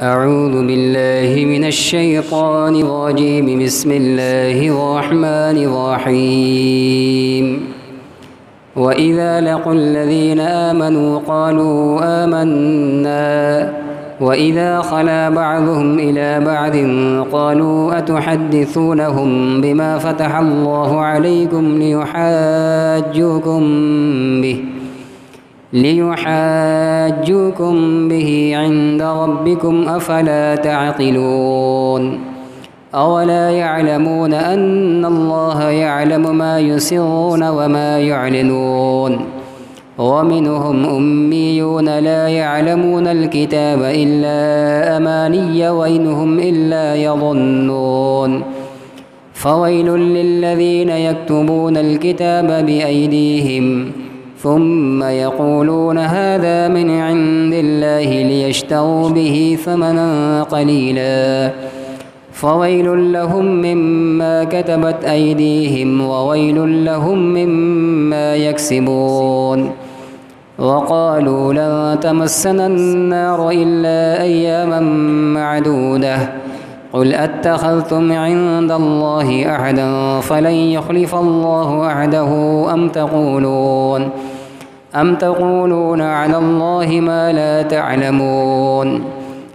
أعوذ بالله من الشيطان الرجيم. بسم الله الرحمن الرحيم. وإذا لقوا الذين آمنوا قالوا آمنا وإذا خلا بعضهم إلى بعض قالوا أتحدثونهم بما فتح الله عليكم ليحاجوكم به عند ربكم أفلا تعقلون. أولا يعلمون أن الله يعلم ما يسرون وما يعلنون. ومنهم أميون لا يعلمون الكتاب إلا أماني وإن هم إلا يظنون. فويل للذين يكتبون الكتاب بأيديهم ثم يقولون هذا من عند الله ليشتروا به ثمنا قليلا فويل لهم مما كتبت أيديهم وويل لهم مما يكسبون. وقالوا لن تمسنا النار إلا أياما معدودة قل أتخذتم عند الله عهدا فلن يخلف الله عهده أم تقولون على الله ما لا تعلمون.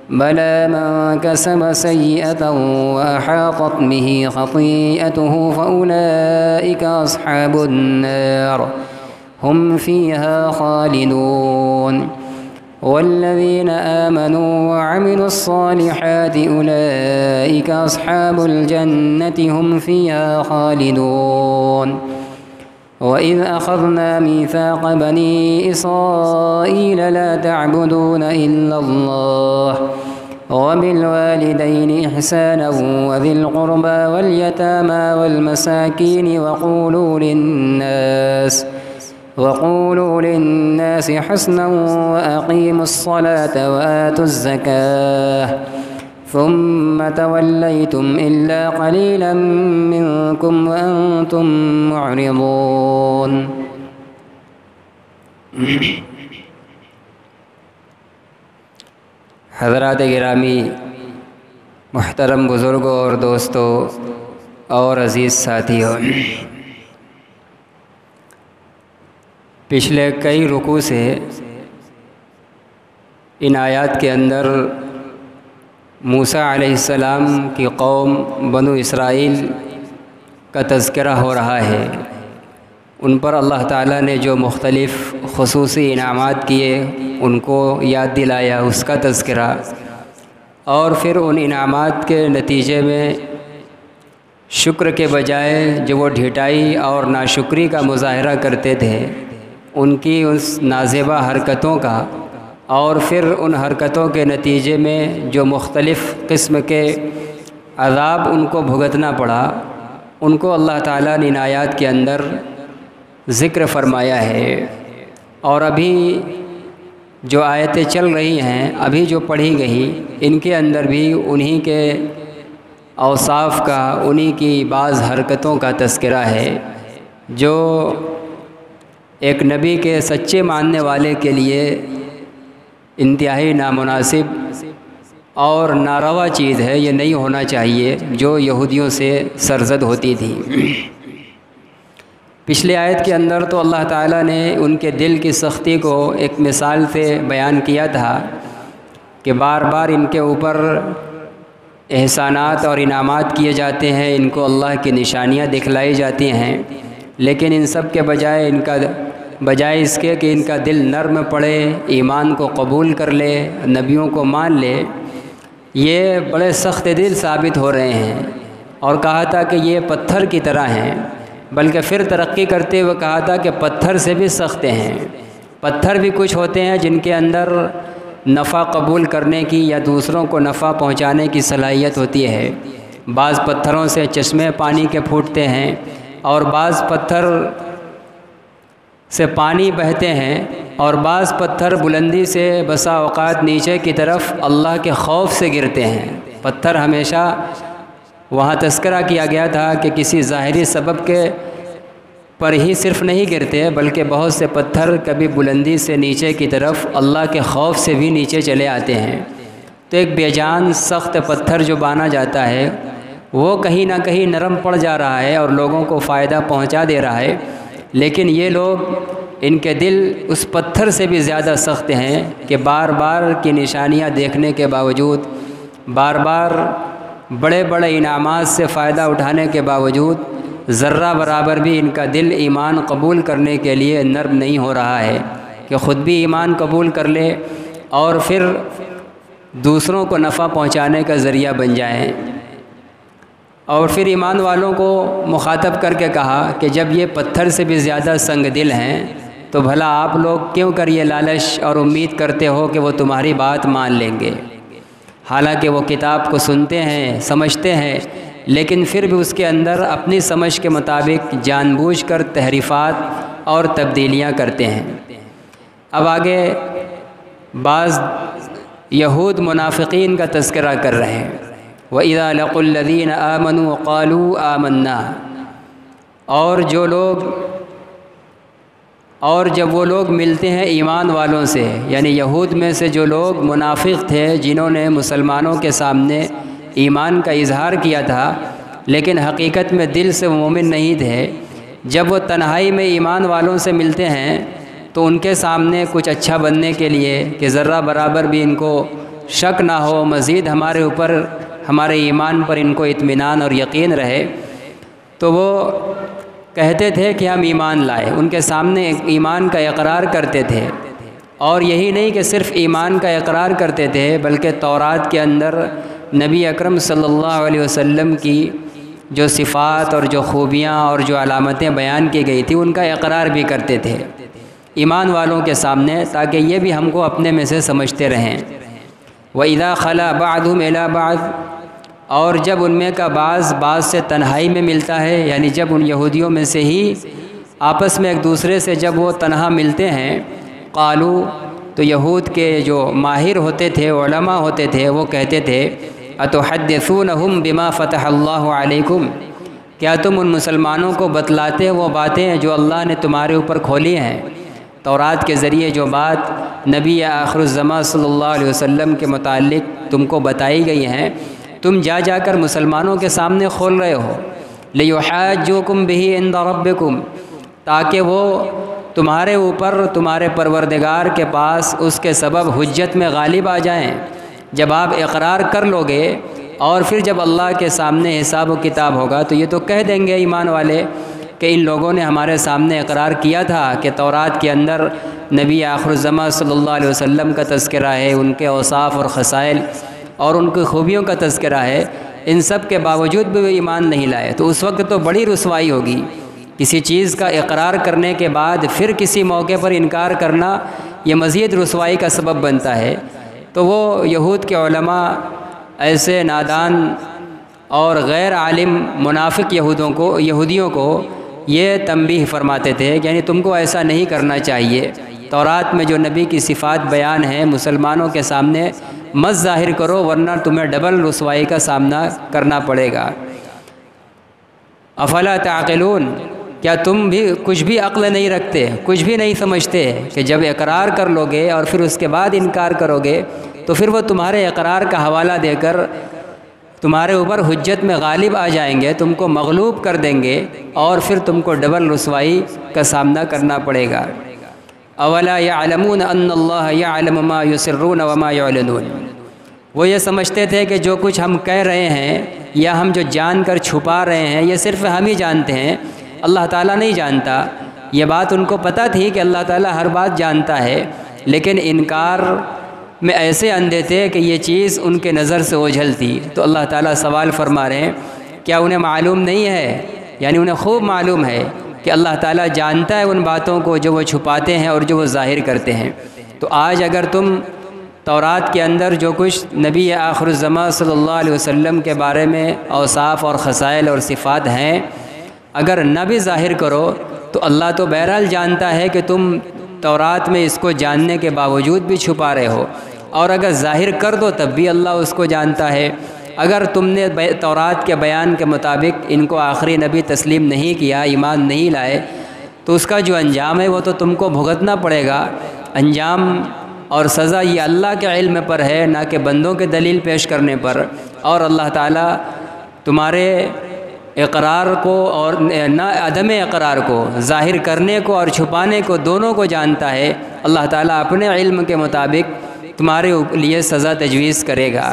بلى من كسب سيئة وأحاطت به خطيئته فأولئك أصحاب النار هم فيها خالدون. والذين آمنوا وعملوا الصالحات أولئك أصحاب الجنة هم فيها خالدون. وإذ أخذنا ميثاق بني إسرائيل لا تعبدون إلا الله وبالوالدين إحسانا وذي القربى واليتامى والمساكين وقولوا للناس حسنا وأقيموا الصلاة وآتوا الزكاة ثم توليتم إلا قليلا منكم وأنتم معرضون. حضرات گرامی، محترم بزرگوں اور دوستوں اور عزیز ساتھیوں، پچھلے کئی رکوع سے ان آیات کے اندر موسیٰ علیہ السلام کی قوم بنو اسرائیل کا تذکرہ ہو رہا ہے. ان پر اللہ تعالیٰ نے جو مختلف خصوصی انعامات کیے ان کو یاد دلایا، اس کا تذکرہ، اور پھر ان انعامات کے نتیجے میں شکر کے بجائے جو وہ ڈھٹائی اور ناشکری کا مظاہرہ کرتے تھے ان کی اس نازیبہ حرکتوں کا، اور پھر ان حرکتوں کے نتیجے میں جو مختلف قسم کے عذاب ان کو بھگتنا پڑا، ان کو اللہ تعالیٰ نے ان آیات کے اندر ذکر فرمایا ہے. اور ابھی جو آیتیں چل رہی ہیں، ابھی جو پڑھی گئی، ان کے اندر بھی انہی کے اوصاف کا، انہی کی بعض حرکتوں کا تذکرہ ہے جو ایک نبی کے سچے ماننے والے کے لیے انتہائی نامناسب اور ناروا چیز ہے. یہ نہیں ہونا چاہیے جو یہودیوں سے سرزد ہوتی تھی. پچھلی آیت کے اندر تو اللہ تعالیٰ نے ان کے دل کی سختی کو ایک مثال سے بیان کیا تھا کہ بار بار ان کے اوپر احسانات اور انعامات کیے جاتے ہیں، ان کو اللہ کی نشانیاں دکھلائی جاتی ہیں، لیکن ان سب کے بجائے اس کے کہ ان کا دل نرم پڑے، ایمان کو قبول کر لے، نبیوں کو مان لے، یہ بڑے سخت دل ثابت ہو رہے ہیں. اور کہا تھا کہ یہ پتھر کی طرح ہیں، بلکہ پھر ترقی کرتے ہوئے کہا تھا کہ پتھر سے بھی سخت ہیں. پتھر بھی کچھ ہوتے ہیں جن کے اندر نفع قبول کرنے کی یا دوسروں کو نفع پہنچانے کی صلاحیت ہوتی ہے. بعض پتھروں سے چشمے پانی کے پھوٹتے ہیں اور بعض پتھر سے پانی بہتے ہیں، اور بعض پتھر بلندی سے بسا اوقات نیچے کی طرف اللہ کے خوف سے گرتے ہیں. پتھر ہمیشہ وہاں تذکرہ کیا گیا تھا کہ کسی ظاہری سبب کے پر ہی صرف نہیں گرتے بلکہ بہت سے پتھر کبھی بلندی سے نیچے کی طرف اللہ کے خوف سے بھی نیچے چلے آتے ہیں. تو ایک بے جان سخت پتھر جو بانا جاتا ہے وہ کہیں نہ کہیں نرم پڑ جا رہا ہے اور لوگوں کو فائدہ پہنچا دے رہا ہے، لیکن یہ لوگ، ان کے دل اس پتھر سے بھی زیادہ سخت ہیں کہ بار بار کی نشانیاں دیکھنے کے باوجود، بار بار بڑے بڑے انعامات سے فائدہ اٹھانے کے باوجود ذرہ برابر بھی ان کا دل ایمان قبول کرنے کے لیے نرم نہیں ہو رہا ہے کہ خود بھی ایمان قبول کر لے اور پھر دوسروں کو نفع پہنچانے کا ذریعہ بن جائیں۔ اور پھر ایمان والوں کو مخاطب کر کے کہا کہ جب یہ پتھر سے بھی زیادہ سنگ دل ہیں تو بھلا آپ لوگ کیوں کر یہ لالچ اور امید کرتے ہو کہ وہ تمہاری بات مان لیں گے، حالانکہ وہ کتاب کو سنتے ہیں، سمجھتے ہیں، لیکن پھر بھی اس کے اندر اپنی سمجھ کے مطابق جان بوجھ کر تحریفات اور تبدیلیاں کرتے ہیں۔ اب آگے بعض یہود منافقین کا تذکرہ کر رہے ہیں۔ وَإِذَا لَقُوا الَّذِينَ آمَنُوا قَالُوا آمَنَّا، اور جب وہ لوگ ملتے ہیں ایمان والوں سے، یعنی یہود میں سے جو لوگ منافق تھے جنہوں نے مسلمانوں کے سامنے ایمان کا اظہار کیا تھا لیکن حقیقت میں دل سے وہ مومن نہیں تھے، جب وہ تنہائی میں ایمان والوں سے ملتے ہیں تو ان کے سامنے کچھ اچھا بننے کے لیے کہ ذرہ برابر بھی ان کو شک نہ ہو، مزید ہمارے اوپر، ہمارے ایمان پر ان کو اطمینان اور یقین رہے، تو وہ کہتے تھے کہ ہم ایمان لائے، ان کے سامنے ایمان کا اقرار کرتے تھے۔ اور یہی نہیں کہ صرف ایمان کا اقرار کرتے تھے بلکہ تورات کے اندر نبی اکرم صلی اللہ علیہ وسلم کی جو صفات اور جو خوبیاں اور جو علامتیں بیان کی گئی تھی ان کا اقرار بھی کرتے تھے ایمان والوں کے سامنے، تاکہ یہ بھی ہم کو اپنے میں سے سمجھتے رہیں۔ وَإِذَا خَلَا بَعْضُهُمْ إِلَىٰ بَعْضٍ، اور جب ان میں کا بعض سے تنہائی میں ملتا ہے، یعنی جب ان یہودیوں میں سے ہی آپس میں ایک دوسرے سے جب وہ تنہا ملتے ہیں، قالو، تو یہود کے جو ماہر ہوتے تھے، علماء ہوتے تھے، وہ کہتے تھے اتحدثونہم بما فتح اللہ علیکم، کیا تم ان مسلمانوں کو بتلاتے وہ باتیں جو اللہ نے تمہارے اوپر کھولی ہیں، تورات کے ذریعے جو بات نبی آخر الزماں صلی اللہ علیہ وسلم کے متعلق تم کو بتائی گئی ہیں، تم جا کر مسلمانوں کے سامنے کھول رہے ہو۔ لِيُحَاجُّوكُمْ بِهِ عِنْدَ رَبِّكُمْ، تاکہ وہ تمہارے اوپر تمہارے پروردگار کے پاس اس کے سبب حجت میں غالب آ جائیں۔ جب آپ اقرار کر لو گے اور پھر جب اللہ کے سامنے حساب و کتاب ہوگا تو یہ تو کہہ دیں گے ایمان والے کہ ان لوگوں نے ہمارے سامنے اقرار کیا تھا کہ تورات کے اندر نبی آخر الزماں صلی اللہ علیہ وسلم کا تذکرہ ہے، ان کے اوصاف اور خصائل اور ان کی خوبیوں کا تذکرہ ہے، ان سب کے باوجود بھی وہ ایمان نہیں لائے، تو اس وقت تو بڑی رسوائی ہوگی۔ کسی چیز کا اقرار کرنے کے بعد پھر کسی موقع پر انکار کرنا یہ مزید رسوائی کا سبب بنتا ہے۔ تو وہ یہود کے علماء ایسے نادان اور غیر عالم منافق یہودیوں کو یہ تنبیہ فرماتے تھے کہ یعنی تم کو ایسا نہیں کرنا چاہیے، تورات میں جو نبی کی صفات بیان ہے مسلمانوں کے سامنے مت ظاہر کرو، ورنہ تمہیں ڈبل رسوائی کا سامنا کرنا پڑے گا۔ افلا تعقلون، کیا تم بھی کچھ بھی عقل نہیں رکھتے، کچھ بھی نہیں سمجھتے کہ جب اقرار کر لو گے اور پھر اس کے بعد انکار کرو گے تو پھر وہ تمہارے اقرار کا حوالہ دے کر تمہارے اوپر حجت میں غالب آ جائیں گے، تم کو مغلوب کر دیں گے اور پھر تم کو ڈبل رسوائی کا سامنا کرنا پڑے گا۔ اولا یعلمون ان اللہ یعلم ما یسرون وما یعلنون، وہ یہ سمجھتے تھے کہ جو کچھ ہم کہہ رہے ہیں یا ہم جو جان کر چھپا رہے ہیں یہ صرف ہم ہی جانتے ہیں، اللہ تعالیٰ نہیں جانتا۔ یہ بات ان کو پتہ تھی کہ اللہ تعالیٰ ہر بات جانتا ہے، لیکن انکار میں ایسے اندھے تھے کہ یہ چیز ان کے نظر سے اوجھل تھی۔ تو اللہ تعالیٰ سوال فرما رہے ہیں کیا انہیں معلوم نہیں ہے، یعنی انہیں خوب معلوم ہے کہ اللہ تعالیٰ جانتا ہے ان باتوں کو جو وہ چھپاتے ہیں اور جو وہ ظاہر کرتے ہیں۔ تو آج اگر تم تورات کے اندر جو کچھ نبی آخر الزماں صلی اللہ علیہ وسلم کے بارے میں اوصاف اور خصائل اور صفات ہیں اگر نہ بھی ظاہر کرو تو اللہ تو بہرحال جانتا ہے کہ تم تورات میں اس کو جاننے کے باوجود بھی چھپا رہے ہو، اور اگر ظاہر کر دو تب بھی اللہ اس کو جانتا ہے۔ اگر تم نے تورات کے بیان کے مطابق ان کو آخری نبی تسلیم نہیں کیا، ایمان نہیں لائے، تو اس کا جو انجام ہے وہ تو تم کو بھگتنا پڑے گا۔ انجام اور سزا یہ اللہ کے علم پر ہے، نہ کہ بندوں کے دلیل پیش کرنے پر، اور اللہ تعالیٰ تمہارے اقرار کو اور نہ عدم اقرار کو، ظاہر کرنے کو اور چھپانے کو، دونوں کو جانتا ہے۔ اللہ تعالیٰ اپنے علم کے مطابق تمہارے لیے سزا تجویز کرے گا۔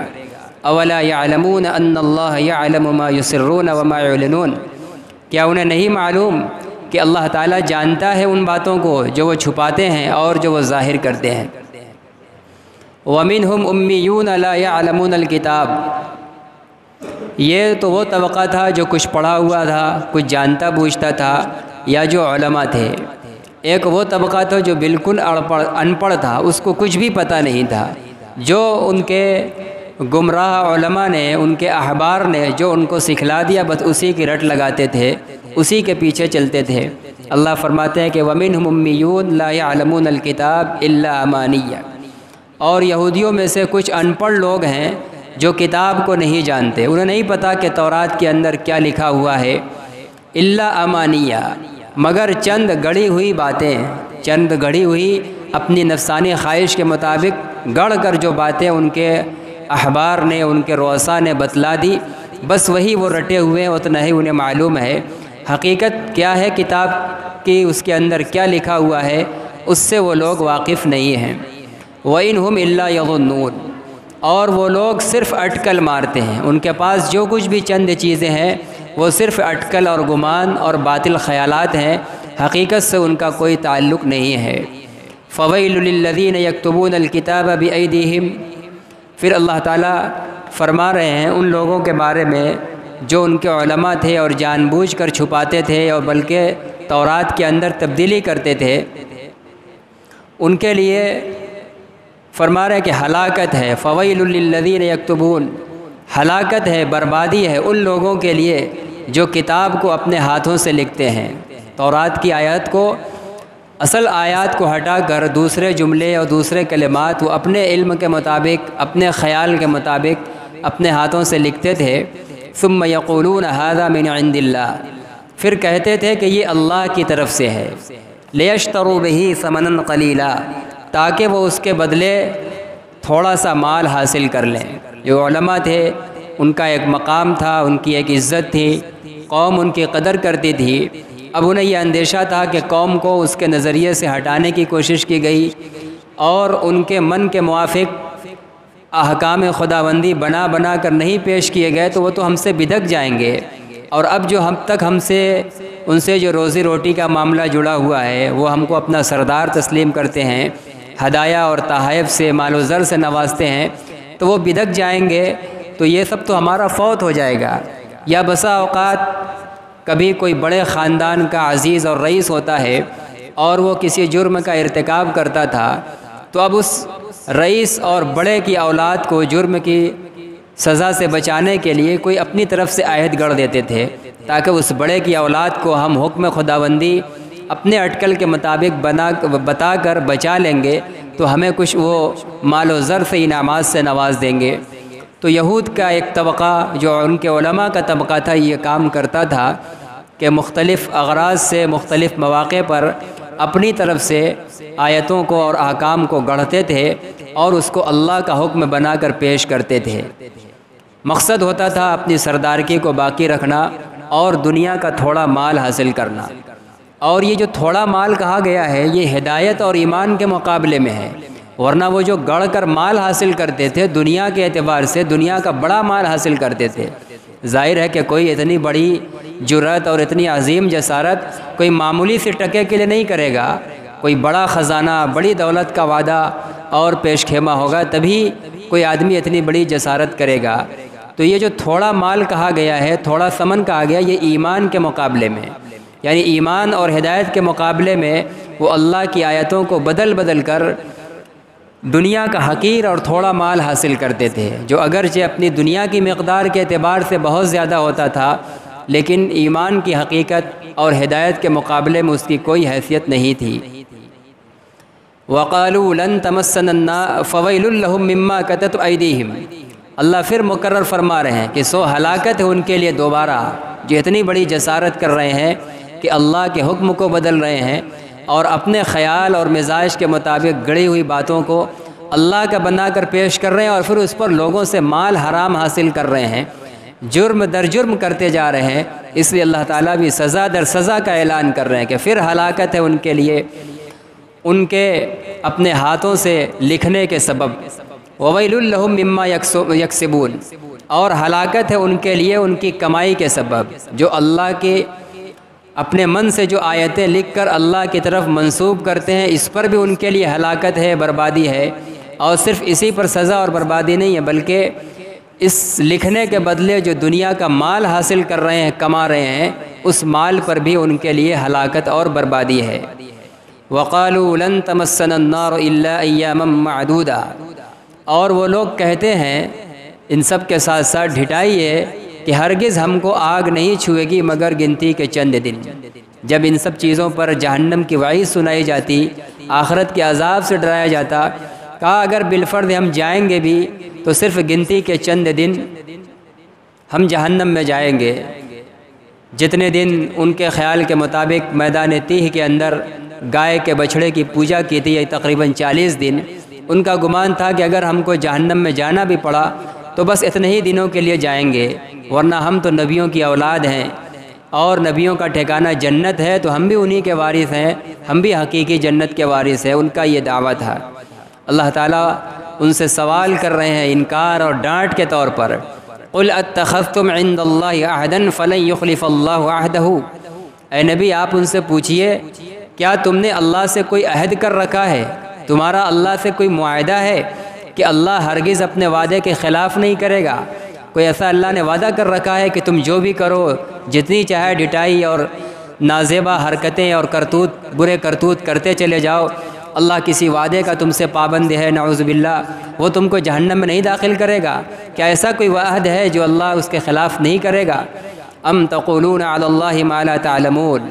اولا یعلمون ان اللہ یعلم ما یسرون وما یعلنون، کیا انہیں نہیں معلوم کہ اللہ تعالیٰ جانتا ہے ان باتوں کو جو وہ چھپاتے ہیں اور جو وہ ظاہر کرتے ہیں۔ ومنہم امیون لا یعلمون الکتاب، یہ تو وہ طبقہ تھا جو کچھ پڑھا ہوا تھا، کچھ جانتا بوجھتا تھا، یا جو علماء تھے۔ ایک وہ طبقہ تھا جو بالکل ان پڑھ تھا، اس کو کچھ بھی پتہ نہیں تھا، جو ان کے گمراہ علماء نے، ان کے احبار نے جو ان کو سکھلا دیا بس اسی کی رٹ لگاتے تھے، اسی کے پیچھے چلتے تھے۔ اللہ فرماتے ہیں کہ وَمِنْهُمْ أُمِّيُّونَ لَا يَعْلَمُونَ الْكِتَابَ إِلَّا أَمَانِيَّ، اور یہودیوں میں سے کچھ ان پڑھ لوگ ہیں جو کتاب کو نہیں جانتے، انہیں نہیں پتہ کہ تورات کے اندر کیا لکھا ہوا ہے۔ إِلَّا أَمَانِيَّ، مگر چند گڑھی ہوئی باتیں، چند گڑھی ہوئی اپنی نفسانی خواہش کے مطابق گڑھ کر جو باتیں ان کے احبار نے، ان کے رؤساء نے بتلا دی، بس وہی وہ رٹے ہوئے ہیں، اتنا ہی انہیں معلوم ہے۔ حقیقت کیا ہے کتاب کی، اس کے اندر کیا لکھا ہوا ہے، اس سے وہ لوگ واقف نہیں ہیں۔ وَإِنْهُمْ إِلَّا يَظُنُّونَ، اور وہ لوگ صرف اٹکل مارتے ہیں، ان کے پاس جو کچھ بھی چند چیزیں ہیں وہ صرف اٹکل اور گمان اور باطل خیالات ہیں، حقیقت سے ان کا کوئی تعلق نہیں ہے۔ فَوَيْلٌ لِّلَّذِينَ يَكْتُبُونَ الْكِتَابَ بِأَيْدِيهِمْ، پھر اللہ تعالیٰ فرما رہے ہیں ان لوگوں کے بارے میں جو ان کے علماء تھے اور جان بوجھ کر چھپاتے تھے اور بلکہ تورات کے اندر تبدیلی کرتے تھے، ان کے لیے فرما رہے کہ ہلاکت ہے۔ فَوَيْلٌ لِّلَّذِينَ يَكْتُبُونَ، ہلاکت ہے، بربادی ہے ان لوگوں کے لیے جو کتاب کو اپنے ہاتھوں سے لکھتے ہیں۔ تورات کی آیات کو، اصل آیات کو ہٹا کر دوسرے جملے اور دوسرے کلمات وہ اپنے علم کے مطابق، اپنے خیال کے مطابق اپنے ہاتھوں سے لکھتے تھے۔ ثم یقولون ھذا من عند اللہ، پھر کہتے تھے کہ یہ اللہ کی طرف سے ہے۔ لیشتروا بہ ثمنا قلیلا، تاکہ وہ اس کے بدلے تھوڑا سا مال حاصل کر لیں۔ جو علماء تھے ان کا ایک مقام تھا، ان کی ایک عزت تھی، قوم ان کی قدر کرتی تھی۔ اب انہیں یہ اندیشہ تھا کہ قوم کو اس کے نظریے سے ہٹانے کی کوشش کی گئی اور ان کے من کے موافق احکام خداوندی بنا بنا کر نہیں پیش کیے گئے تو وہ تو ہم سے بدک جائیں گے، اور اب جو ہم سے ان سے جو روزی روٹی کا معاملہ جڑا ہوا ہے وہ ہم کو اپنا سردار تسلیم کرتے ہیں، ہدایہ اور تحائف سے، مال و زر سے نوازتے ہیں، تو وہ بدک جائیں گے تو یہ سب تو ہمارا فوت ہو جائے گا۔ یا بسا اوقات کبھی کوئی بڑے خاندان کا عزیز اور رئیس ہوتا ہے اور وہ کسی جرم کا ارتکاب کرتا تھا، تو اب اس رئیس اور بڑے کی اولاد کو جرم کی سزا سے بچانے کے لیے کوئی اپنی طرف سے عہد گڑھ دیتے تھے تاکہ اس بڑے کی اولاد کو ہم حکم خداوندی اپنے اٹکل کے مطابق بتا کر بچا لیں گے تو ہمیں کچھ وہ مال و زر سے انعامات سے نواز دیں گے۔ تو یہود کا ایک طبقہ جو ان کے علماء کا طبقہ تھا یہ کام کرتا تھا کہ مختلف اغراض سے، مختلف مواقع پر اپنی طرف سے آیتوں کو اور احکام کو گڑھتے تھے اور اس کو اللہ کا حکم بنا کر پیش کرتے تھے۔ مقصد ہوتا تھا اپنی سردارکی کو باقی رکھنا اور دنیا کا تھوڑا مال حاصل کرنا۔ اور یہ جو تھوڑا مال کہا گیا ہے یہ ہدایت اور ایمان کے مقابلے میں ہے، ورنہ وہ جو گڑھ کر مال حاصل کرتے تھے دنیا کے اعتبار سے دنیا کا بڑا مال حاصل کرتے تھے۔ ظاہر ہے کہ کوئی اتنی بڑی جرأت اور اتنی عظیم جسارت کوئی معمولی سے ٹکے کے لیے نہیں کرے گا، کوئی بڑا خزانہ، بڑی دولت کا وعدہ اور پیش خیمہ ہوگا تبھی کوئی آدمی اتنی بڑی جسارت کرے گا۔ تو یہ جو تھوڑا مال کہا گیا ہے، تھوڑا ثمن کہا گیا، یہ ایمان کے مقابلے میں، یعنی ایمان اور ہدایت کے مقابلے میں وہ اللہ کی آیتوں کو بدل بدل کر دنیا کا حقیر اور تھوڑا مال حاصل کرتے تھے، جو اگرچہ اپنی دنیا کی مقدار کے اعتبار سے بہت زیادہ ہوتا تھا لیکن ایمان کی حقیقت اور ہدایت کے مقابلے میں اس کی کوئی حیثیت نہیں تھی۔ وَقَالُوا لَن تَمَسَّنَا النَّارُ فَوَيْلٌ لَّهُم مِّمَّا كَتَبَتْ أَيْدِيهِمْ، اللہ پھر مکرر فرما رہے ہیں کہ سو ہلاکت ہے ان کے لیے دوبارہ جو اتنی بڑی جسارت کر رہے ہیں کہ اللہ کے حکم کو بدل رہے ہیں اور اپنے خیال اور مزاج کے مطابق گڑھی ہوئی باتوں کو اللہ کا بنا کر پیش کر رہے ہیں اور پھر اس پر لوگوں سے مال حرام حاصل کر رہے ہیں، جرم در جرم کرتے جا رہے ہیں، اس لیے اللہ تعالیٰ بھی سزا در سزا کا اعلان کر رہے ہیں کہ پھر ہلاکت ہے ان کے لیے ان کے اپنے ہاتھوں سے لکھنے کے سبب۔ وَوَيْلٌ لَهُم مِّمَّا يَكْسِبُونَ، اور ہلاکت ہے ان کے لیے ان کی کمائی کے سبب، جو اللہ کے اپنے من سے جو آیتیں لکھ کر اللہ کی طرف منسوب کرتے ہیں، اس پر بھی ان کے لیے ہلاکت ہے، بربادی ہے۔ اور صرف اسی پر سزا اور بربادی نہیں ہے، بلکہ اس لکھنے کے بدلے جو دنیا کا مال حاصل کر رہے ہیں، کما رہے ہیں، اس مال پر بھی ان کے لیے ہلاکت اور بربادی ہے۔ وَقَالُوا لَن تَمَسَّنَا النَّارُ إِلَّا أَيَّامًا مَّعْدُودًا، اور وہ لوگ کہتے ہیں ان سب کے ساتھ ساتھ ڈھٹائی ہے کہ ہرگز ہم کو آگ نہیں چھوئے گی مگر گنتی کے چند دن۔ جب ان سب چیزوں پر جہنم کی وعید سنائی جاتی، آخرت کے عذاب سے ڈرایا جاتا، کہا اگر بالفرض ہم جائیں گے بھی تو صرف گنتی کے چند دن ہم جہنم میں جائیں گے۔ جتنے دن ان کے خیال کے مطابق میدان تیہ کے اندر گائے کے بچھڑے کی پوجا کی تھی، تقریباً 40 دن، ان کا گمان تھا کہ اگر ہم کو جہنم میں جانا بھی پڑا تو بس اتنے ہی دنوں کے لیے جائیں گے، ورنہ ہم تو نبیوں کی اولاد ہیں اور نبیوں کا ٹھکانہ جنت ہے، تو ہم بھی انہی کے وارث ہیں، ہم بھی حقیقی جنت کے وارث ہیں۔ ان کا یہ دعویٰ تھا۔ اللہ تعالیٰ ان سے سوال کر رہے ہیں انکار اور ڈانٹ کے طور پر، قُلْ أَتَّخَذْتُمْ عِنْدَ اللَّهِ عَهْدًا فَلَن يُخْلِفَ اللَّهُ عَهْدَهُ، اے نبی آپ ان سے پوچھئے کیا تم نے اللہ سے کوئی عہد کر رکھا ہے؟ تمہارا اللہ سے کوئی معاہدہ ہے کہ اللہ ہرگز اپنے وعدے کے خلاف نہیں کرے گا؟ کوئی ایسا اللہ نے وعدہ کر رکھا ہے کہ تم جو بھی کرو، جتنی چاہے ڈٹائی اور نازیبہ حرکتیں اور کرتوت، برے کرتوت کرتے چلے جاؤ، اللہ کسی وعدے کا تم سے پابند ہے؟ نعوذ باللہ، وہ تم کو جہنم میں نہیں داخل کرے گا؟ کیا ایسا کوئی وعد ہے جو اللہ اس کے خلاف نہیں کرے گا؟ ام تقولون علی اللہ ما لا تعلمون،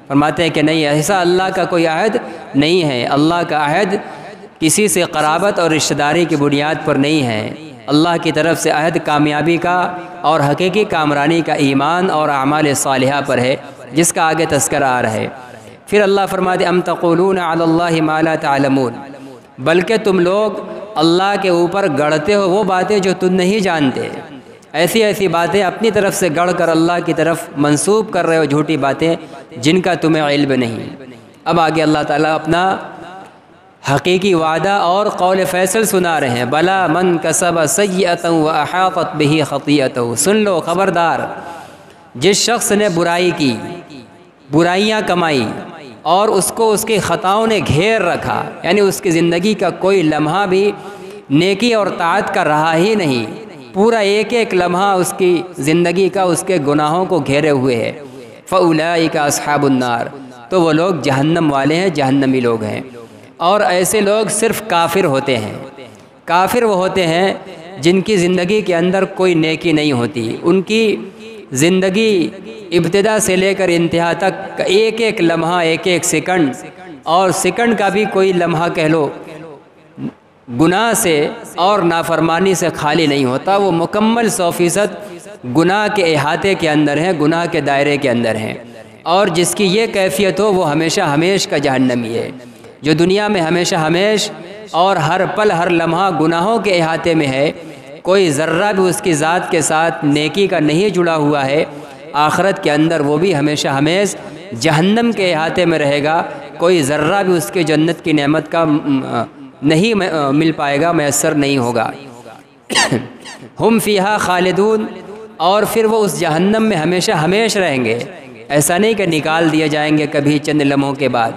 فرماتے ہیں کہ نہیں، ایسا اللہ کا کوئی عہد نہیں ہے۔ اللہ کا عہد کسی سے قرابت اور رشتہ داری کی بنیاد پر نہیں ہے۔ اللہ کی طرف سے عہد کامیابی کا اور حقیقی کامرانی کا ایمان اور اعمال صالحہ پر ہے، جس کا آگے تذکرہ آ رہا ہے۔ پھر اللہ فرماتے ام تقولون علی اللہ ما لا تعلمون، بلکہ تم لوگ اللہ کے اوپر گڑھتے ہو وہ باتیں جو تم نہیں جانتے، ایسی ایسی باتیں اپنی طرف سے گڑھ کر اللہ کی طرف منسوب کر رہے ہو، جھوٹی باتیں جن کا تمہیں علم نہیں۔ اب آگے اللہ تعالیٰ اپنا حقیقی وعدہ اور قول فیصل سنا رہے ہیں، بلا من کسب سیئۃ واحاطت بہ خطیئتہ، سن لو خبردار، جس شخص نے برائی کی، برائیاں کمائی اور اس کو اس کی خطاؤں نے گھیر رکھا، یعنی اس کی زندگی کا کوئی لمحہ بھی نیکی اور طاعت کا رہا ہی نہیں، پورا ایک ایک لمحہ اس کی زندگی کا اس کے گناہوں کو گھیرے ہوئے ہے، فَأُولَئِكَ أَصْحَابُ النَّارِ، تو وہ لوگ جہنم والے ہیں، جہنمی لوگ ہیں۔ اور ایسے لوگ صرف کافر ہوتے ہیں۔ کافر وہ ہوتے ہیں جن کی زندگی کے اندر کوئی نیکی نہیں ہوتی، ان کی زندگی ابتدا سے لے کر انتہا تک ایک ایک لمحہ، ایک ایک سیکنڈ، اور سیکنڈ کا بھی کوئی لمحہ کہہ لو، گناہ سے اور نافرمانی سے خالی نہیں ہوتا۔ وہ مکمل 100% گناہ کے احاطے کے اندر ہیں، گناہ کے دائرے کے اندر ہیں، اور جس کی یہ کیفیت ہو وہ ہمیشہ ہمیش کا جہنمی ہے۔ جو دنیا میں ہمیشہ ہمیش اور ہر پل ہر لمحہ گناہوں کے احاطے میں ہے، کوئی ذرہ بھی اس کی ذات کے ساتھ نیکی کا نہیں جڑا ہوا ہے، آخرت کے اندر وہ بھی ہمیشہ ہمیش جہنم کے احاطے میں رہے گا، کوئی ذرہ بھی اس کے جنت کی نعمت کا نہیں مل پائے گا، میسر نہیں ہوگا۔ ہم فیہا خالدون، اور پھر وہ اس جہنم میں ہمیشہ ہمیش رہیں گے، ایسا نہیں کہ نکال دیے جائیں گے کبھی چند لمحوں کے بعد۔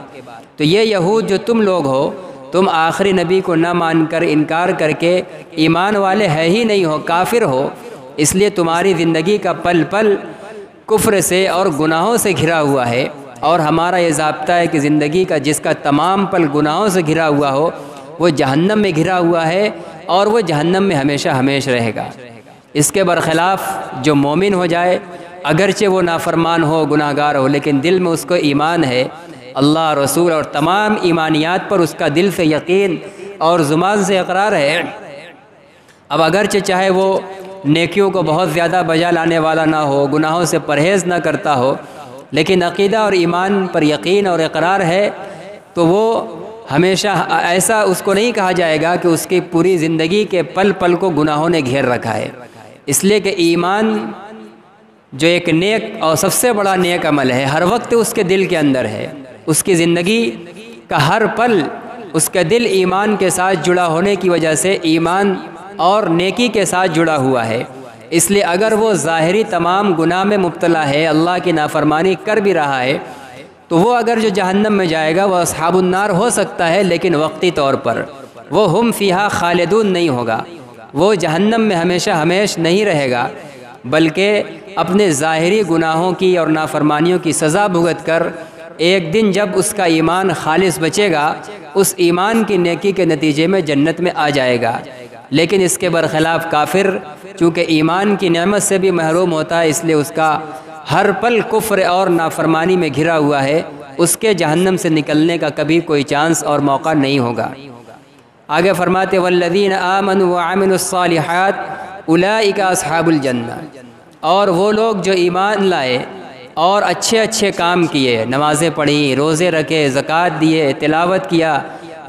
تو یہ یہود جو تم لوگ ہو، تم آخری نبی کو نہ مان کر انکار کر کے ایمان والے ہے ہی نہیں ہو، کافر ہو، اس لیے تمہاری زندگی کا پل پل کفر سے اور گناہوں سے گھرا ہوا ہے، اور ہمارا یہ ضابطہ ہے کہ زندگی کا جس کا تمام پل گناہوں سے گھرا ہوا ہو وہ جہنم میں گھرا ہوا ہے، اور وہ جہنم میں ہمیشہ ہمیش رہے گا۔ اس کے برخلاف جو مومن ہو جائے، اگرچہ وہ نافرمان ہو، گناہ گار ہو، لیکن دل میں اس کو ایمان ہے، اللہ، رسول اور تمام ایمانیات پر اس کا دل سے یقین اور زبان سے اقرار ہے، اب اگرچہ چاہے وہ نیکیوں کو بہت زیادہ بجا لانے والا نہ ہو، گناہوں سے پرہیز نہ کرتا ہو، لیکن عقیدہ اور ایمان پر یقین اور اقرار ہے، تو وہ ہمیشہ ایسا اس کو نہیں کہا جائے گا کہ اس کی پوری زندگی کے پل پل کو گناہوں نے گھیر رکھا ہے، اس لیے کہ ایمان جو ایک نیک اور سب سے بڑا نیک عمل ہے، ہر وقت اس کے دل کے اندر ہے، اس کی زندگی کا ہر پل اس کا دل ایمان کے ساتھ جڑا ہونے کی وجہ سے ایمان اور نیکی کے ساتھ جڑا ہوا ہے۔ اس لیے اگر وہ ظاہری تمام گناہ میں مبتلا ہے، اللہ کی نافرمانی کر بھی رہا ہے، تو وہ اگر جو جہنم میں جائے گا وہ اصحاب النار ہو سکتا ہے، لیکن وقتی طور پر وہ ہم فیہا خالدون نہیں ہوگا، وہ جہنم میں ہمیشہ ہمیش نہیں رہے گا، بلکہ اپنے ظاہری گناہوں کی اور نافرمانیوں کی سزا بھگت کر ایک دن جب اس کا ایمان خالص بچے گا، اس ایمان کی نیکی کے نتیجے میں جنت میں آ جائے گا۔ لیکن اس کے برخلاف کافر چونکہ ایمان کی نعمت سے بھی محروم ہوتا ہے، اس لیے اس کا ہر پل کفر اور نافرمانی میں گھرا ہوا ہے، اس کے جہنم سے نکلنے کا کبھی کوئی چانس اور موقع نہیں ہوگا۔ آگے فرماتے والذین آمنوا وعملوا الصالحات اولئک اصحاب الجنہ، اور وہ لوگ جو ایمان لائے اور اچھے اچھے کام کیے، نمازیں پڑھی، روزے رکھے، زکوٰۃ دیے، تلاوت کیا،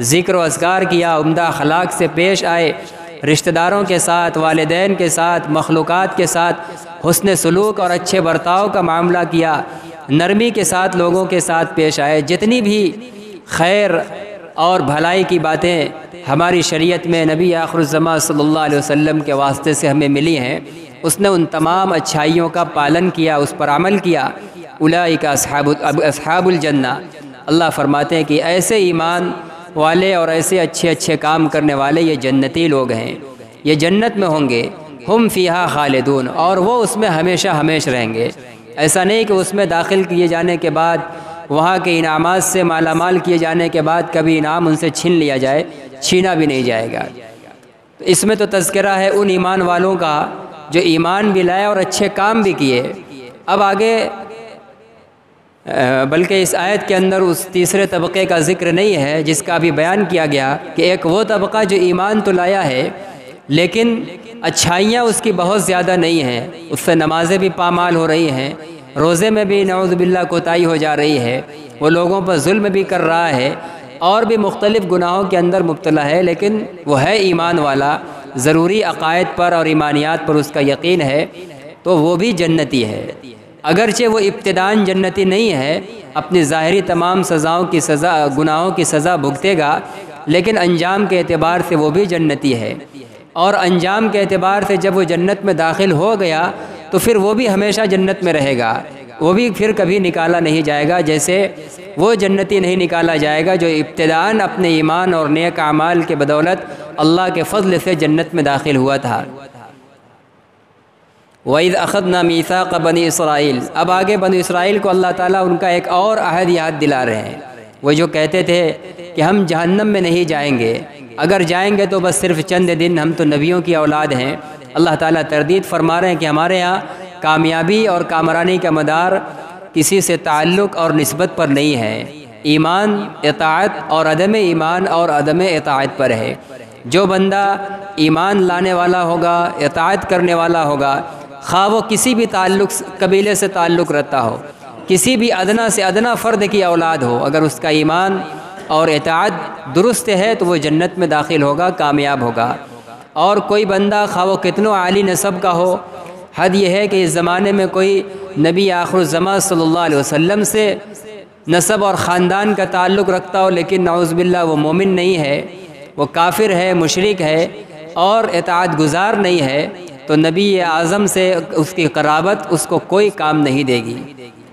ذکر و اذکار کیا، عمدہ اخلاق سے پیش آئے، رشتہ داروں کے ساتھ، والدین کے ساتھ، مخلوقات کے ساتھ حسن سلوک اور اچھے برتاؤ کا معاملہ کیا، نرمی کے ساتھ لوگوں کے ساتھ پیش آئے، جتنی بھی خیر اور بھلائی کی باتیں ہماری شریعت میں نبی آخر الزماں صلی اللہ علیہ وسلم کے واسطے سے ہمیں ملی ہیں، اس نے ان تمام اچھائیوں کا پالن کیا، اس پر عمل کیا۔ اولئک اصحاب الجنہ، اللہ فرماتے ہیں کہ ایسے ایمان والے اور ایسے اچھے اچھے کام کرنے والے یہ جنتی لوگ ہیں، یہ جنت میں ہوں گے، ہم فیہا خالدون، اور وہ اس میں ہمیشہ ہمیش رہیں گے۔ ایسا نہیں کہ اس میں داخل کیے جانے کے بعد وہاں کے انعامات سے مالا مال کیے جانے کے بعد کبھی انعام ان سے چھین لیا جائے، چھینا بھی نہیں جائے گا۔ تو اس میں تو تذکرہ ہے ان ایمان والوں کا جو ایمان بھی لائے اور اچھے کام بھی کیے۔ اب آگے بلکہ اس آیت کے اندر اس تیسرے طبقے کا ذکر نہیں ہے جس کا ابھی بیان کیا گیا، کہ ایک وہ طبقہ جو ایمان تو لایا ہے لیکن اچھائیاں اس کی بہت زیادہ نہیں ہیں، اس سے نمازیں بھی پامال ہو رہی ہیں، روزے میں بھی نعوذ باللہ کوتاہی ہو جا رہی ہے، وہ لوگوں پر ظلم بھی کر رہا ہے اور بھی مختلف گناہوں کے اندر مبتلا ہے، لیکن وہ ہے ایمان والا، ضروری عقائد پر اور ایمانیات پر اس کا یقین ہے، تو وہ بھی جنتی ہے۔ اگرچہ وہ ابتداً جنتی نہیں ہے، اپنی ظاہری تمام سزاؤں کی گناہوں کی سزا بھگتے گا، لیکن انجام کے اعتبار سے وہ بھی جنتی ہے، اور انجام کے اعتبار سے جب وہ جنت میں داخل ہو گیا تو پھر وہ بھی ہمیشہ جنت میں رہے گا، وہ بھی پھر کبھی نکالا نہیں جائے گا، جیسے وہ جنتی نہیں نکالا جائے گا جو ابتداً اپنے ایمان اور نیک اعمال کے بدولت اللہ کے فضل سے جنت میں داخل ہوا تھا۔ وَإِذْ أَخَذْنَا مِيثَاقَ بَنِي إِسْرَائِيلَ، اب آگے بنی اسرائیل کو اللہ تعالیٰ ان کا ایک اور عہد یاد دلا رہے ہیں۔ وہ جو کہتے تھے کہ ہم جہنم میں نہیں جائیں گے، اگر جائیں گے تو بس صرف چند دن، ہم تو نبیوں کی اولاد ہیں۔ اللہ تعالیٰ تردید فرما رہے ہیں کہ ہمارے ہاں کامیابی اور کامرانی کا مدار کسی سے تعلق اور نسبت پر نہیں ہے، ایمان، اطاعت اور عدم ایمان اور عدم اطاعت پر ہے۔ جو بندہ ایمان لانے والا ہوگا، اطاعت کرنے والا ہوگا، خواہ وہ کسی بھی قبیلے سے تعلق رکھتا ہو، کسی بھی ادنا سے ادنا فرد کی اولاد ہو، اگر اس کا ایمان اور اطاعت درست ہے تو وہ جنت میں داخل ہوگا، کامیاب ہوگا۔ اور کوئی بندہ خواہ وہ کتنوں عالی نسب کا ہو، حد یہ ہے کہ اس زمانے میں کوئی نبی آخر الزماں صلی اللہ علیہ وسلم سے نسب اور خاندان کا تعلق رکھتا ہو، لیکن نعوذ باللہ وہ مومن نہیں ہے، وہ کافر ہے، مشرک ہے اور اطاعت گزار نہیں ہے، تو نبی اعظم سے اس کی قرابت اس کو کوئی کام نہیں دے گی۔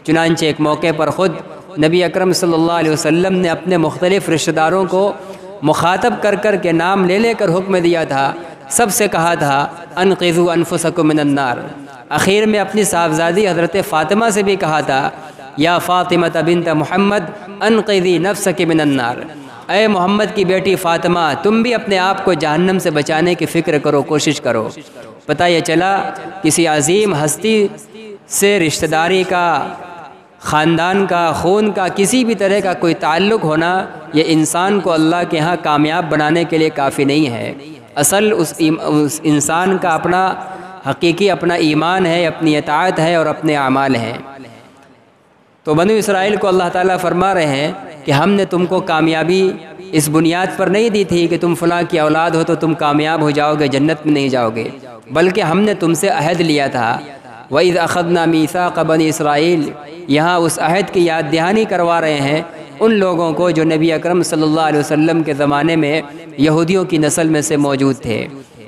چنانچہ ایک موقع پر خود نبی اکرم صلی اللہ علیہ وسلم نے اپنے مختلف رشتہ داروں کو مخاطب کر کر کے نام لے لے کر حکم دیا تھا، سب سے کہا تھا انقذوا انفسکم من النار۔ اخیر میں اپنی صاحبزادی حضرت فاطمہ سے بھی کہا تھا یا فاطمہ بنت محمد انقذی نفسک من النار، اے محمد کی بیٹی فاطمہ تم بھی اپنے آپ کو جہنم سے بچانے کی فکر کرو، کوشش کرو۔ پتہ یہ چلا کسی عظیم ہستی سے رشتہ داری کا، خاندان کا، خون کا، کسی بھی طرح کا کوئی تعلق ہونا یہ انسان کو اللہ کے ہاں کامیاب بنانے کے لیے کافی نہیں ہے۔ اصل اس انسان کا اپنا حقیقی اپنا ایمان ہے، اپنی اطاعت ہے اور اپنے اعمال ہیں۔ تو بنی اسرائیل کو اللہ تعالیٰ فرما رہے ہیں کہ ہم نے تم کو کامیابی اس بنیاد پر نہیں دی تھی کہ تم فلاں کی اولاد ہو تو تم کامیاب ہو جاؤ گے، جنت میں نہیں جاؤ گے، بلکہ ہم نے تم سے عہد لیا تھا۔ وَإِذْ أَخَذْنَا مِيثَاقَ بَنِي إِسْرَائِيل، یہاں اس عہد کی یاد دہانی کروا رہے ہیں ان لوگوں کو جو نبی اکرم صلی اللہ علیہ وسلم کے زمانے میں یہودیوں کی نسل میں سے موجود تھے،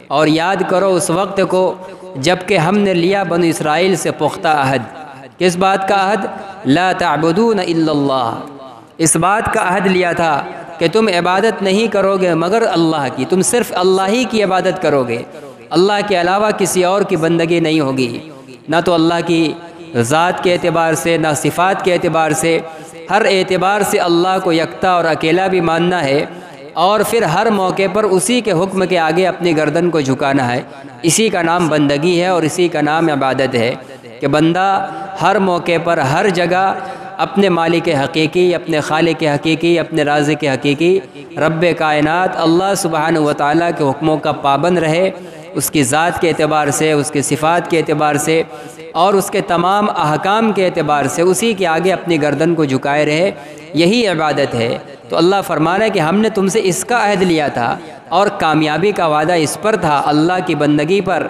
اور یاد کرو اس وقت کو جب کہ ہم نے لیا بنی اسرائیل سے پختہ عہد۔ کس بات کا عہد؟ لا تعبدون الا اللہ، اس بات کا عہد لیا تھا کہ تم عبادت نہیں کرو گے مگر اللہ کی، تم صرف اللہ ہی کی عبادت کرو گے، اللہ کے علاوہ کسی اور کی بندگی نہیں ہوگی، نہ تو اللہ کی ذات کے اعتبار سے، نہ صفات کے اعتبار سے، ہر اعتبار سے اللہ کو یکتا اور اکیلا بھی ماننا ہے، اور پھر ہر موقع پر اسی کے حکم کے آگے اپنی گردن کو جھکانا ہے۔ اسی کا نام بندگی ہے اور اسی کا نام عبادت ہے کہ بندہ ہر موقع پر ہر جگہ اپنے مالک حقیقی، اپنے خالق حقیقی، اپنے رازق حقیقی رب کائنات اللہ سبحانہ و تعالیٰ کے حکموں کا پابند رہے، اس کی ذات کے اعتبار سے، اس کے صفات کے اعتبار سے اور اس کے تمام احکام کے اعتبار سے اسی کے آگے اپنی گردن کو جھکائے رہے، یہی عبادت ہے۔ تو اللہ فرما رہا ہے کہ ہم نے تم سے اس کا عہد لیا تھا اور کامیابی کا وعدہ اس پر تھا، اللہ کی بندگی پر،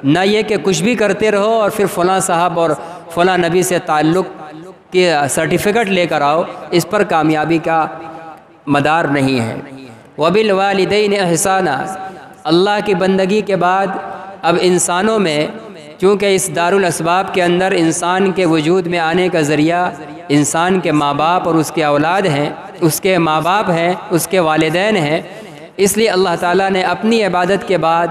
نہ یہ کہ کچھ بھی کرتے رہو اور پھر فلاں صاحب اور فلاں نبی سے تعلق کے سرٹیفکیٹ لے کر آؤ، اس پر کامیابی کا مدار نہیں ہے۔ وَبِالْوَالِدَيْنِ إِحْسَانًا، اللہ کی بندگی کے بعد اب انسانوں میں، چونکہ اس دارالاسباب کے اندر انسان کے وجود میں آنے کا ذریعہ انسان کے ماں باپ اور اس کے اولاد ہیں، اس کے ماں باپ ہیں، اس کے والدین ہیں، اس لیے اللہ تعالیٰ نے اپنی عبادت کے بعد،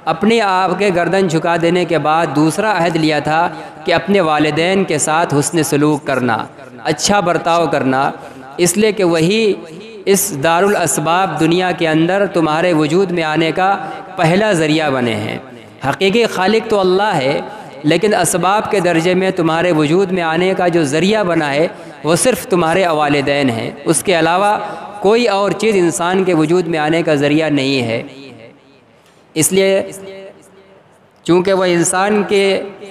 اپنے آپ کے گردن جھکا دینے کے بعد دوسرا عہد لیا تھا کہ اپنے والدین کے ساتھ حسن سلوک کرنا، اچھا برتاؤ کرنا، اس لیے کہ وہی اس دارالاسباب دنیا کے اندر تمہارے وجود میں آنے کا پہلا ذریعہ بنے ہیں۔ حقیقی خالق تو اللہ ہے، لیکن اسباب کے درجے میں تمہارے وجود میں آنے کا جو ذریعہ بنا ہے وہ صرف تمہارے والدین ہیں، اس کے علاوہ کوئی اور چیز انسان کے وجود میں آنے کا ذریعہ نہیں ہے۔ اس لیے چونکہ وہ انسان کے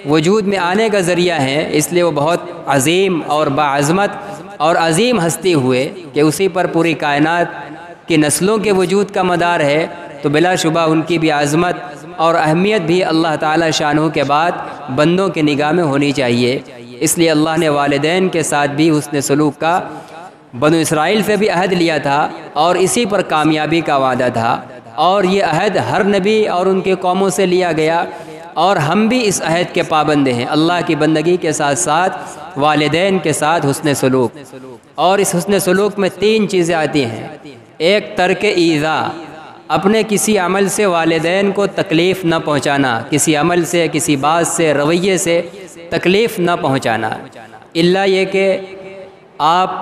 وجود میں آنے کا ذریعہ ہیں، اس لیے وہ بہت عظیم اور باعظمت اور عظیم ہستی ہوئے کہ اسی پر پوری کائنات کی نسلوں کے وجود کا مدار ہے، تو بلا شبہ ان کی بھی عظمت اور اہمیت بھی اللہ تعالی شانہ کے بعد بندوں کی نگاہ میں ہونی چاہیے۔ اس لیے اللہ نے والدین کے ساتھ بھی حسن سلوک کا بنو اسرائیل سے بھی عہد لیا تھا اور اسی پر کامیابی کا وعدہ تھا، اور یہ عہد ہر نبی اور ان کے قوموں سے لیا گیا، اور ہم بھی اس عہد کے پابند ہیں، اللہ کی بندگی کے ساتھ ساتھ والدین کے ساتھ حسن سلوک۔ اور اس حسن سلوک میں 3 چیزیں آتی ہیں۔ ایک، ترک ایذا، اپنے کسی عمل سے والدین کو تکلیف نہ پہنچانا، کسی عمل سے، کسی بات سے، رویے سے تکلیف نہ پہنچانا، الا یہ کہ آپ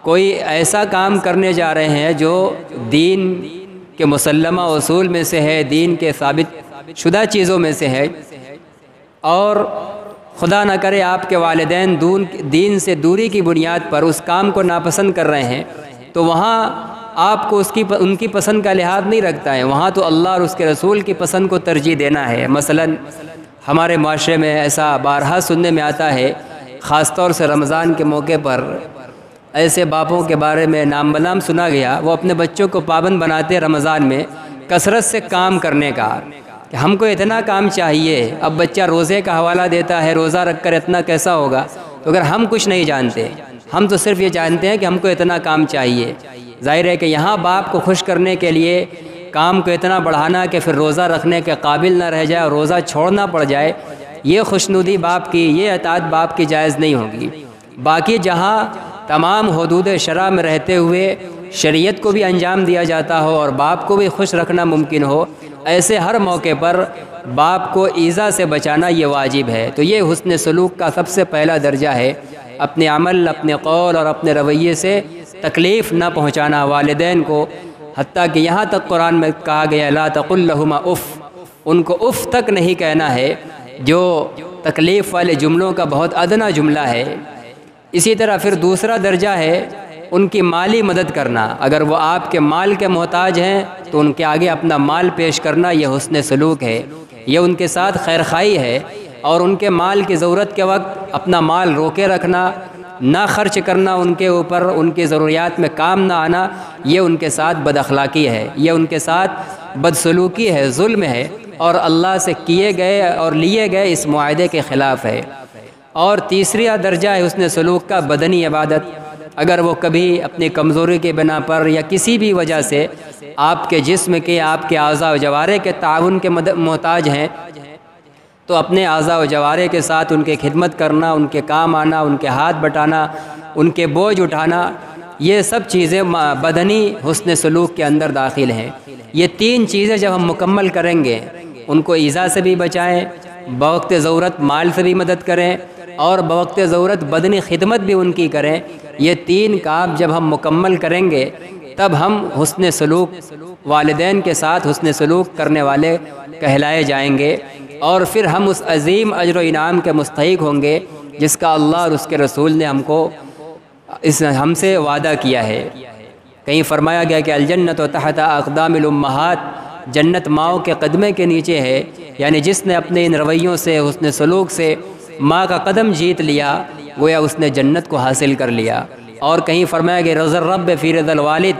کوئی ایسا کام کرنے جا رہے ہیں جو دین کے مسلمہ اصول میں سے ہے، دین کے ثابت شدہ چیزوں میں سے ہے، اور خدا نہ کرے آپ کے والدین دین سے دوری کی بنیاد پر اس کام کو ناپسند کر رہے ہیں، تو وہاں آپ کو ان کی پسند کا لحاظ نہیں رکھتا ہے، وہاں تو اللہ اور اس کے رسول کی پسند کو ترجیح دینا ہے۔ مثلا ہمارے معاشرے میں ایسا بارہا سننے میں آتا ہے، خاص طور سے رمضان کے موقع پر ایسے باپوں کے بارے میں نام بنام سنا گیا، وہ اپنے بچوں کو پابند بناتے رمضان میں کثرت سے کام کرنے کا، کہ ہم کو اتنا کام چاہیے۔ اب بچہ روزے کا حوالہ دیتا ہے، روزہ رکھ کر اتنا کیسا ہوگا؟ تو اگر ہم کچھ نہیں جانتے، ہم تو صرف یہ جانتے ہیں کہ ہم کو اتنا کام چاہیے۔ ظاہر ہے کہ یہاں باپ کو خوش کرنے کے لیے کام کو اتنا بڑھانا کہ پھر روزہ رکھنے کے قابل نہ رہ جائے اور روزہ چھوڑنا پڑ جائے، یہ خوشنودی باپ کی، یہ اطاعت باپ کی جائز نہیں ہوگی۔ باقی جہاں تمام حدود شرع میں رہتے ہوئے شریعت کو بھی انجام دیا جاتا ہو اور باپ کو بھی خوش رکھنا ممکن ہو، ایسے ہر موقع پر باپ کو ایذا سے بچانا یہ واجب ہے۔ تو یہ حسن سلوک کا سب سے پہلا درجہ ہے، اپنے عمل، اپنے قول اور اپنے رویے سے تکلیف نہ پہنچانا والدین کو، حتیٰ کہ یہاں تک قرآن میں کہا گیا لا تقل لہما اف، ان کو اف تک نہیں کہنا ہے، جو تکلیف والے جملوں کا بہت ادنا جملہ ہے۔ اسی طرح پھر دوسرا درجہ ہے ان کی مالی مدد کرنا، اگر وہ آپ کے مال کے محتاج ہیں تو ان کے آگے اپنا مال پیش کرنا، یہ حسن سلوک ہے، یہ ان کے ساتھ خیر خواہی ہے، اور ان کے مال کی ضرورت کے وقت اپنا مال روکے رکھنا، نہ خرچ کرنا ان کے اوپر، ان کی ضروریات میں کام نہ آنا، یہ ان کے ساتھ بد اخلاقی ہے، یہ ان کے ساتھ بدسلوکی ہے، ظلم ہے، اور اللہ سے کیے گئے اور لیے گئے اس معاہدے کے خلاف ہے۔ اور تیسرا درجہ ہے حسن سلوک کا بدنی عبادت۔ اگر وہ کبھی اپنی کمزوری کے بنا پر یا کسی بھی وجہ سے آپ کے جسم کے، آپ کے اعضاء و جوارح کے تعاون کے محتاج ہیں، تو اپنے اعضاء و جوارح کے ساتھ ان کی خدمت کرنا، ان کے کام آنا، ان کے ہاتھ بٹانا، ان کے بوجھ اٹھانا، یہ سب چیزیں بدنی حسن سلوک کے اندر داخل ہیں۔ یہ تین چیزیں جب ہم مکمل کریں گے، ان کو ایذا سے بھی بچائیں، بوقت ضرورت مال سے بھی مدد کریں، اور بوقت ضرورت بدنی خدمت بھی ان کی کریں، یہ تین کام جب ہم مکمل کریں گے تب ہم حسن سلوک، والدین کے ساتھ حسن سلوک کرنے والے کہلائے جائیں گے، اور پھر ہم اس عظیم اجر و انعام کے مستحق ہوں گے جس کا اللہ اور اس کے رسول نے ہم سے وعدہ کیا ہے۔ کہیں فرمایا گیا کہ الجنت تحت اقدام الامہات، جنت ماؤں کے قدمے کے نیچے ہے، یعنی جس نے اپنے ان رویوں سے، حسن سلوک سے ماں کا قدم جیت لیا، گویا اس نے جنت کو حاصل کر لیا۔ اور کہیں فرمایا گیا رضا الرب فی رضا الوالد،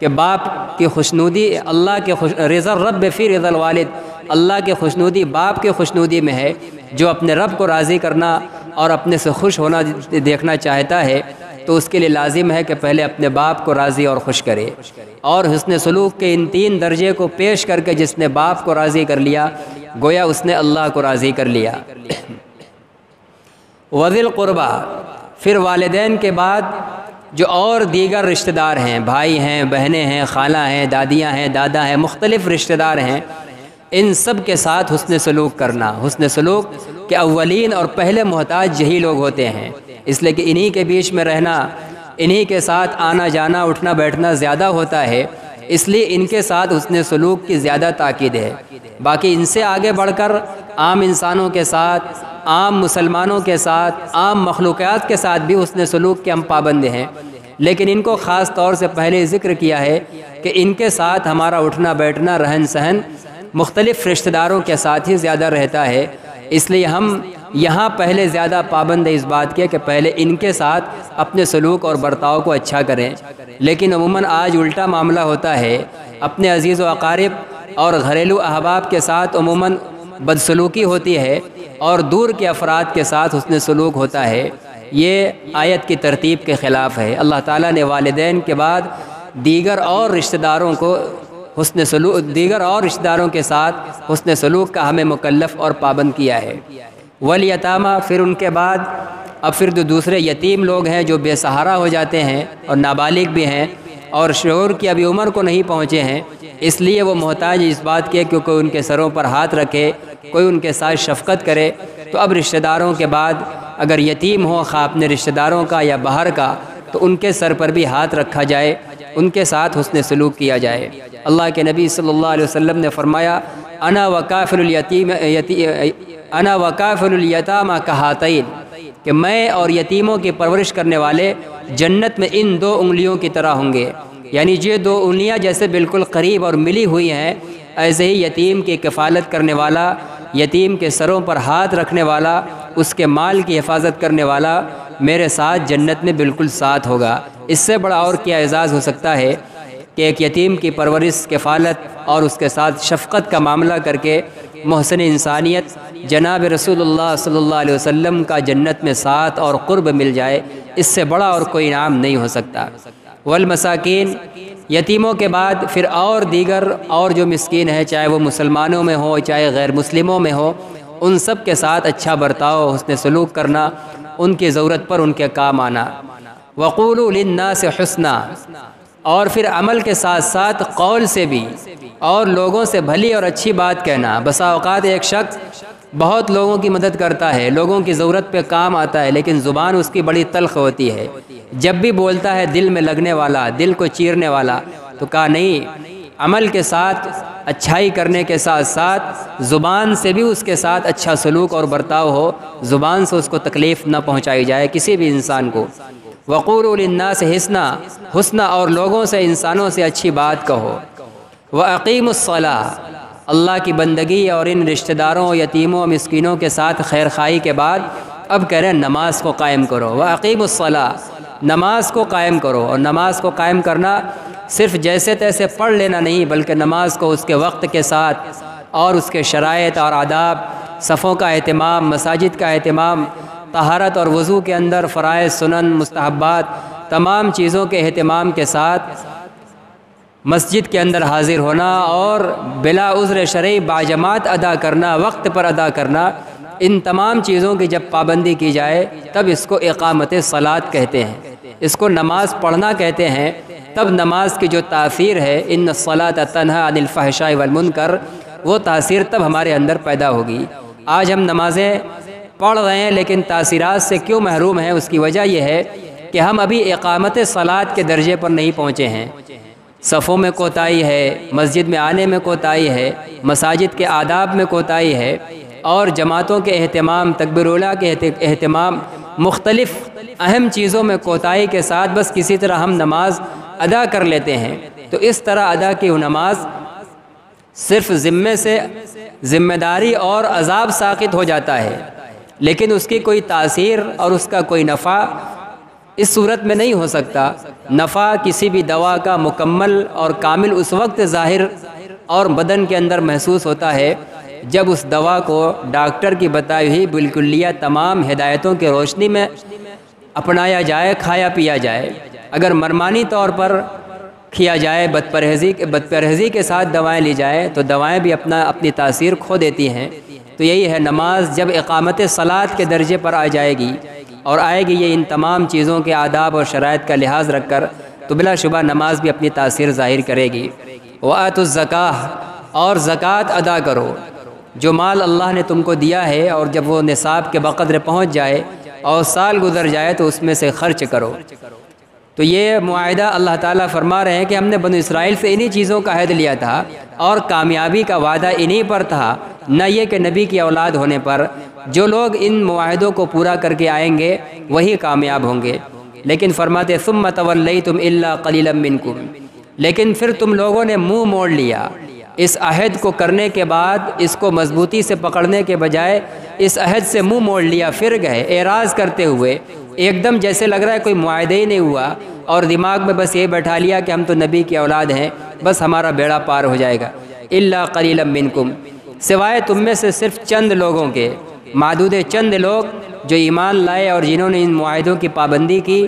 کہ باپ کی خوشنودی اللہ کے رضا الرب فی رضا الوالد، اللہ کے خوشنودی باپ کے خوشنودی میں ہے۔ جو اپنے رب کو راضی کرنا اور اپنے سے خوش ہونا دیکھنا چاہتا ہے تو اس کے لیے لازم ہے کہ پہلے اپنے باپ کو راضی اور خوش کرے۔ اور حسن سلوک کے ان تین درجے کو پیش کر کے جس نے باپ کو راضی کر لیا، گویا اس نے اللہ کو راضی کر لیا۔ وذی القربہ، پھر والدین کے بعد جو اور دیگر رشتہ دار ہیں، بھائی ہیں، بہنیں ہیں، خالہ ہیں، دادیاں ہیں، دادا ہیں، مختلف رشتہ دار ہیں، ان سب کے ساتھ حسن سلوک کرنا۔ حسن سلوک کے اولین اور پہلے محتاج یہی لوگ ہوتے ہیں، اس لیے کہ انہی کے بیچ میں رہنا، انہی کے ساتھ آنا جانا اٹھنا بیٹھنا زیادہ ہوتا ہے، اس لیے ان کے ساتھ حسن سلوک کی زیادہ تاکید ہے۔ باقی ان سے آگے بڑھ کر عام انسانوں کے ساتھ، عام مسلمانوں کے ساتھ، عام مخلوقات کے ساتھ بھی حسن سلوک کے ہم پابند ہیں، لیکن ان کو خاص طور سے پہلے ذکر کیا ہے کہ ان کے ساتھ ہمارا اٹھنا بیٹھنا رہن سہن مختلف رشتہ داروں کے ساتھ ہی زیادہ رہتا ہے، اس لیے ہم یہاں پہلے زیادہ پابند ہے اس بات کے کہ پہلے ان کے ساتھ اپنے سلوک اور برتاؤ کو اچھا کریں۔ لیکن عموماً آج الٹا معاملہ ہوتا ہے، اپنے عزیز و اقارب اور گھریلو احباب کے ساتھ عموماً بدسلوکی ہوتی ہے اور دور کے افراد کے ساتھ حسن سلوک ہوتا ہے۔ یہ آیت کی ترتیب کے خلاف ہے۔ اللہ تعالیٰ نے والدین کے بعد دیگر اور رشتہ داروں کے ساتھ حسن سلوک کا ہمیں مکلف اور پابند کیا ہے۔ والیتامہ، پھر ان کے بعد اب پھر جو دوسرے یتیم لوگ ہیں جو بے سہارا ہو جاتے ہیں اور نابالغ بھی ہیں اور شعور کی ابھی عمر کو نہیں پہنچے ہیں، اس لیے وہ محتاج اس بات کے کہ کوئی ان کے سروں پر ہاتھ رکھے، کوئی ان کے ساتھ شفقت کرے۔ تو اب رشتہ داروں کے بعد اگر یتیم ہو، خواہ اپنے رشتہ داروں کا یا باہر کا، تو ان کے سر پر بھی ہاتھ رکھا جائے، ان کے ساتھ حسن سلوک کیا جائے۔ اللہ کے نبی صلی اللہ علیہ وسلم نے فرمایا انا وکافل الیتامى کہاتین، کہ میں اور یتیموں کی پرورش کرنے والے جنت میں ان دو انگلیوں کی طرح ہوں گے، یعنی یہ دو انگلیاں جیسے بالکل قریب اور ملی ہوئی ہیں، ایسے ہی یتیم کی کفالت کرنے والا، یتیم کے سروں پر ہاتھ رکھنے والا، اس کے مال کی حفاظت کرنے والا میرے ساتھ جنت میں بالکل ساتھ ہوگا۔ اس سے بڑا اور کیا اعزاز ہو سکتا ہے کہ ایک یتیم کی پرورش، کفالت اور اس کے ساتھ شفقت کا معاملہ کر کے محسن انسانیت جناب رسول اللہ صلی اللہ علیہ وسلم کا جنت میں ساتھ اور قرب مل جائے، اس سے بڑا اور کوئی انعام نہیں ہو سکتا۔ والمساکین، یتیموں کے بعد پھر اور دیگر اور جو مسکین ہیں، چاہے وہ مسلمانوں میں ہو چاہے غیر مسلموں میں ہو، ان سب کے ساتھ اچھا برتاؤ، حسن سلوک کرنا، ان کی ضرورت پر ان کے کام آنا۔ وقولوا للناس حسنا، اور پھر عمل کے ساتھ ساتھ قول سے بھی اور لوگوں سے بھلی اور اچھی بات کہنا۔ بسا اوقات ایک شخص بہت لوگوں کی مدد کرتا ہے، لوگوں کی ضرورت پہ کام آتا ہے، لیکن زبان اس کی بڑی تلخ ہوتی ہے، جب بھی بولتا ہے دل میں لگنے والا، دل کو چیرنے والا۔ تو کہا نہیں، عمل کے ساتھ اچھائی کرنے کے ساتھ ساتھ زبان سے بھی اس کے ساتھ اچھا سلوک اور برتاؤ ہو، زبان سے اس کو تکلیف نہ پہنچائی جائے کسی بھی انسان کو۔ وقولوا للناس حسنا، اور لوگوں سے، انسانوں سے اچھی بات کہو۔ واقیموا الصلاۃ، اللہ کی بندگی اور ان رشتہ داروں، یتیموں، مسکینوں کے ساتھ خیر خواہی کے بعد اب کہہ رہے ہیں نماز کو قائم کرو، وَأَقِیمُوا الصَّلَاةَ، نماز کو قائم کرو۔ اور نماز کو قائم کرنا صرف جیسے تیسے پڑھ لینا نہیں، بلکہ نماز کو اس کے وقت کے ساتھ اور اس کے شرائط اور آداب، صفوں کا اہتمام، مساجد کا اہتمام، طہارت اور وضو کے اندر فرائض، سنن، مستحبات، تمام چیزوں کے اہتمام کے ساتھ مسجد کے اندر حاضر ہونا اور بلا عذر شرعی باجماعت ادا کرنا، وقت پر ادا کرنا، ان تمام چیزوں کی جب پابندی کی جائے تب اس کو اقامت صلاۃ کہتے ہیں، اس کو نماز پڑھنا کہتے ہیں۔ تب نماز کی جو تاثیر ہے، ان الصلاۃ تنہی عن الفحشاء والمنکر، وہ تاثیر تب ہمارے اندر پیدا ہوگی۔ آج ہم نمازیں پڑھ رہے ہیں لیکن تاثیرات سے کیوں محروم ہیں؟ اس کی وجہ یہ ہے کہ ہم ابھی اقامت صلاۃ کے درجے پر نہیں پہنچے ہیں۔ صفوں میں کوتاہی ہے، مسجد میں آنے میں کوتاہی ہے، مساجد کے آداب میں کوتاہی ہے، اور جماعتوں کے اہتمام، تکبیر اولیٰ کے اہتمام، مختلف اہم چیزوں میں کوتاہی کے ساتھ بس کسی طرح ہم نماز ادا کر لیتے ہیں۔ تو اس طرح ادا کی وہ نماز صرف ذمے سے ذمہ داری اور عذاب ساقط ہو جاتا ہے، لیکن اس کی کوئی تاثیر اور اس کا کوئی نفع اس صورت میں نہیں ہو سکتا۔ نفع کسی بھی دوا کا مکمل اور کامل اس وقت ظاہر اور بدن کے اندر محسوس ہوتا ہے جب اس دوا کو ڈاکٹر کی بتائی ہوئی بالکلیہ تمام ہدایتوں کے روشنی میں اپنایا جائے، کھایا پیا جائے۔ اگر مرمانی طور پر کیا جائے، بدپرہیزی کے ساتھ دوائیں لی جائیں تو دوائیں بھی اپنی تاثیر کھو دیتی ہیں۔ تو یہی ہے، نماز جب اقامت صلاۃ کے درجے پر آ جائے گی اور آئے گی یہ ان تمام چیزوں کے آداب اور شرائط کا لحاظ رکھ کر، تو بلا شبہ نماز بھی اپنی تاثیر ظاہر کرے گی۔ وَآتُوا الزَّکَاۃَ، اور زکوٰۃ ادا کرو۔ جو مال اللہ نے تم کو دیا ہے اور جب وہ نصاب کے بقدر پہنچ جائے اور سال گزر جائے تو اس میں سے خرچ کرو۔ تو یہ معاہدہ اللہ تعالیٰ فرما رہے ہیں کہ ہم نے بنو اسرائیل سے انہی چیزوں کا عہد لیا تھا اور کامیابی کا وعدہ انہی پر تھا، نہ یہ کہ نبی کی اولاد ہونے پر۔ جو لوگ ان معاہدوں کو پورا کر کے آئیں گے وہی کامیاب ہوں گے۔ لیکن فرماتے ثم تولیتم الا قلیلا منکم، لیکن پھر تم لوگوں نے منہ موڑ لیا اس عہد کو کرنے کے بعد، اس کو مضبوطی سے پکڑنے کے بجائے اس عہد سے منہ موڑ لیا، پھر گئے اعراض کرتے ہوئے۔ ایک دم جیسے لگ رہا ہے کوئی معاہدہ ہی نہیں ہوا اور دماغ میں بس یہ بیٹھا لیا کہ ہم تو نبی کی اولاد ہیں، بس ہمارا بیڑا پار ہو جائے گا۔ الا قلیلا منکم، سوائے تم میں سے صرف چند لوگوں کے، معدود چند لوگ جو ایمان لائے اور جنہوں نے ان معاہدوں کی پابندی کی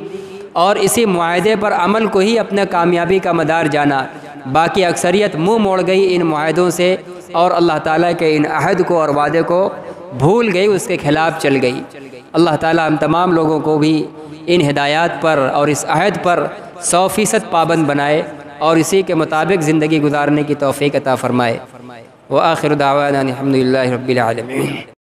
اور اسی معاہدے پر عمل کو ہی اپنے کامیابی کا مدار جانا۔ باقی اکثریت منہ موڑ گئی ان معاہدوں سے اور اللہ تعالیٰ کے ان عہد کو اور وعدے کو بھول گئی، اس کے خلاف چل گئی۔ اللہ تعالیٰ ہم تمام لوگوں کو بھی ان ہدایات پر اور اس عہد پر 100% پابند بنائے اور اسی کے مطابق زندگی گزارنے کی توفیق عطا فرمائے۔ وآخر دعوانا الحمد للہ رب العالمین۔